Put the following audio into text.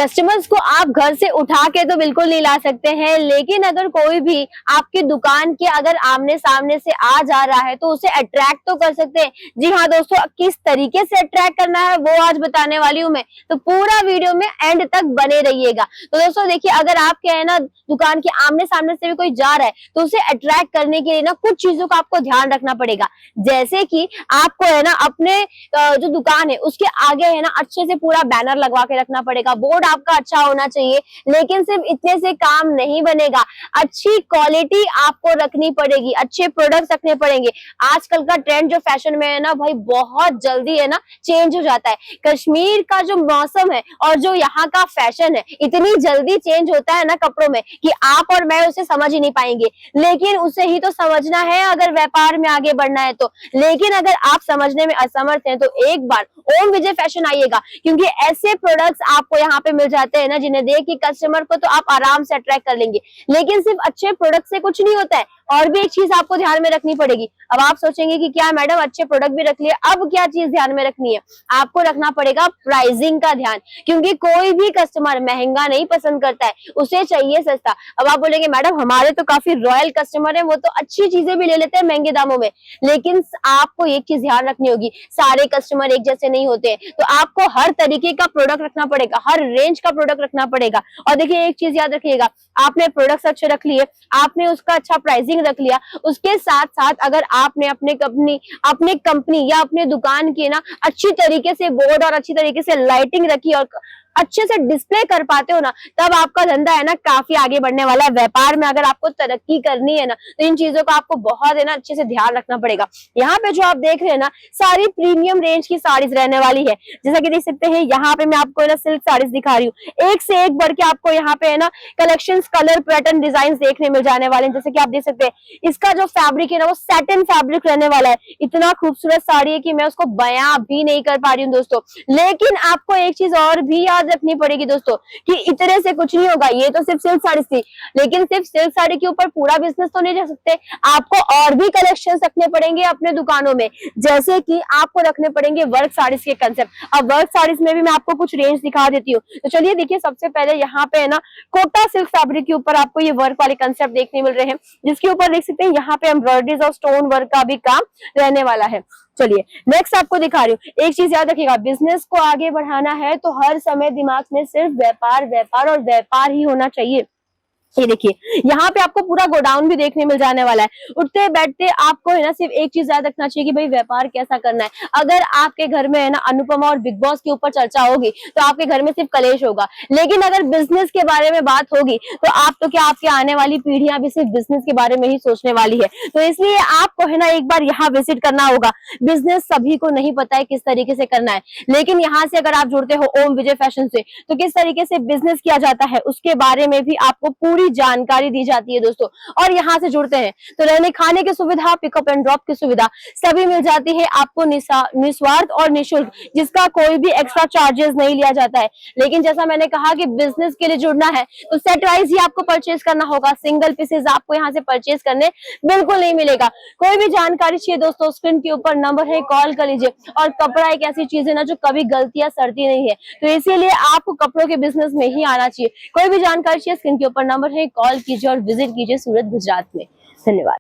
Customers को आप घर से उठा के तो बिल्कुल नहीं ला सकते हैं, लेकिन अगर कोई भी आपकी दुकान के अगर आमने सामने से आ जा रहा है तो उसे अट्रैक्ट तो कर सकते हैं। जी हाँ दोस्तों, किस तरीके से अट्रैक्ट करना है वो आज बताने वाली हूँ मैं, तो पूरा वीडियो में एंड तक बने रहिएगा। तो दोस्तों देखिए, अगर आपके है ना दुकान के आमने सामने से भी कोई जा रहा है तो उसे अट्रैक्ट करने के लिए ना कुछ चीजों का आपको ध्यान रखना पड़ेगा। जैसे कि आपको है ना अपने जो दुकान है उसके आगे है ना अच्छे से पूरा बैनर लगवा के रखना पड़ेगा। बोर्ड आपका अच्छा होना चाहिए, लेकिन सिर्फ इतने से काम नहीं बनेगा। अच्छी क्वालिटी आपको रखनी पड़ेगी, अच्छे प्रोडक्ट्स रखने पड़ेंगे। आजकल का ट्रेंड जो फैशन में है ना भाई, बहुत जल्दी है ना चेंज हो जाता है। कश्मीर का जो मौसम है और जो यहाँ का फैशन है, इतनी जल्दी चेंज होता है ना कपड़ों में कि आप और मैं उसे समझ ही नहीं पाएंगे। लेकिन उसे ही तो समझना है अगर व्यापार में आगे बढ़ना है तो। लेकिन अगर आप समझने में असमर्थ हैं तो एक बार ओम विजय फैशन आइएगा, क्योंकि ऐसे प्रोडक्ट्स आपको यहाँ पे मिल जाते हैं ना जिन्हें देख के कस्टमर को तो आप आराम से अट्रैक्ट कर लेंगे। लेकिन सिर्फ अच्छे प्रोडक्ट से कुछ नहीं होता है, और भी एक चीज आपको ध्यान में रखनी पड़ेगी। अब आप सोचेंगे कि क्या मैडम अच्छे प्रोडक्ट भी रख लिए, अब क्या चीज ध्यान में रखनी है? आपको रखना पड़ेगा प्राइसिंग का ध्यान, क्योंकि कोई भी कस्टमर महंगा नहीं पसंद करता है, उसे चाहिए सस्ता। अब आप बोलेंगे मैडम हमारे तो काफी रॉयल कस्टमर है, वो तो अच्छी चीजें भी ले लेते हैं महंगे दामों में। लेकिन आपको एक चीज ध्यान रखनी होगी, सारे कस्टमर एक जैसे नहीं होते, तो आपको हर तरीके का प्रोडक्ट रखना पड़ेगा, हर रेंज का प्रोडक्ट रखना पड़ेगा। और देखिए एक चीज याद रखिएगा, आपने प्रोडक्ट्स अच्छे रख लिए, आपने उसका अच्छा प्राइसिंग रख लिया, उसके साथ साथ अगर आपने अपने कंपनी या अपने दुकान की ना अच्छी तरीके से बोर्ड और अच्छी तरीके से लाइटिंग रखी और अच्छे से डिस्प्ले कर पाते हो ना, तब आपका धंधा है ना काफी आगे बढ़ने वाला है। व्यापार में अगर आपको तरक्की करनी है ना, तो इन चीजों का आपको बहुत है ना अच्छे से ध्यान रखना पड़ेगा। यहाँ पे जो आप देख रहे हैं ना, सारी प्रीमियम रेंज की साड़ीज रहने वाली है। जैसा कि देख सकते हैं यहाँ पे मैं आपको है ना सिल्क साड़ीज दिखा रही हूँ, एक से एक बढ़ के आपको यहाँ पे है ना कलेक्शंस, कलर, पैटर्न, डिजाइन देखने मिल जाने वाले हैं। जैसे कि आप देख सकते हैं इसका जो फैब्रिक है ना वो सैटिन फैब्रिक रहने वाला है। इतना खूबसूरत साड़ी है कि मैं उसको बयां भी नहीं कर पा रही हूँ दोस्तों। लेकिन आपको एक चीज और भी रखनी पड़ेगी दोस्तों, कि इतने से कुछ नहीं होगा। ये तो सिर्फ सिल्क साड़ी थी, लेकिन सिर्फ सिल्क साड़ी के ऊपर पूरा बिजनेस तो नहीं रख सकते। आपको और भी कलेक्शंस रखने पड़ेंगे अपने दुकानों में। जैसे कि आपको रखने पड़ेंगे वर्क साड़ीज के कंसेप्ट। अब वर्क साड़ीज में भी मैं आपको कुछ रेंज दिखा देती हूँ। तो चलिए देखिए, सबसे पहले यहाँ पे है ना कोटा सिल्क फैब्रिक के ऊपर आपको ये वर्क वाले कंसेप्ट देखने मिल रहे हैं, जिसके ऊपर देख सकते हैं यहाँ पे एम्ब्रॉयडरीज और स्टोन वर्क का भी काम रहने वाला है। चलिए नेक्स्ट आपको दिखा रही हूँ। एक चीज याद रखिएगा, बिजनेस को आगे बढ़ाना है तो हर समय दिमाग में सिर्फ व्यापार व्यापार और व्यापार ही होना चाहिए। ये देखिए यहाँ पे आपको पूरा गोडाउन भी देखने मिल जाने वाला है। उठते बैठते आपको है ना सिर्फ एक चीज याद रखना चाहिए कि भाई व्यापार कैसा करना है। अगर आपके घर में है ना अनुपमा और बिग बॉस के ऊपर चर्चा होगी तो आपके घर में सिर्फ कलेश होगा। लेकिन अगर बिजनेस के बारे में बात होगी तो आप तो क्या, आपके आने वाली पीढ़ियां भी सिर्फ बिजनेस के बारे में ही सोचने वाली है। तो इसलिए आपको है ना एक बार यहाँ विजिट करना होगा। बिजनेस सभी को नहीं पता है किस तरीके से करना है, लेकिन यहाँ से अगर आप जुड़ते हो ओम विजय फैशन से, तो किस तरीके से बिजनेस किया जाता है उसके बारे में भी आपको पूरी जानकारी दी जाती है दोस्तों। और यहाँ से जुड़ते हैं तो रहने खाने की सुविधा, पिकअप एंड ड्रॉप की सुविधा सभी मिल जाती है आपको निस्वार्थ और निःशुल्क, जिसका कोई भी एक्स्ट्रा चार्जेस नहीं लिया जाता है। लेकिन जैसा मैंने कहा कि बिजनेस के लिए जुड़ना है तो सेट वाइज ही आपको परचेज करना होगा। सिंगल पीसेज आपको यहाँ से परचेज करने बिल्कुल नहीं मिलेगा। कोई भी जानकारी चाहिए दोस्तों, स्क्रीन के ऊपर नंबर है, कॉल कर लीजिए। और कपड़ा एक ऐसी चीज है ना जो कभी गलती या सड़ती नहीं है, तो इसीलिए आपको कपड़ों के बिजनेस में ही आना चाहिए। कोई भी जानकारी चाहिए, स्क्रीन के ऊपर नंबर है, कॉल कीजिए और विजिट कीजिए सूरत गुजरात में। धन्यवाद।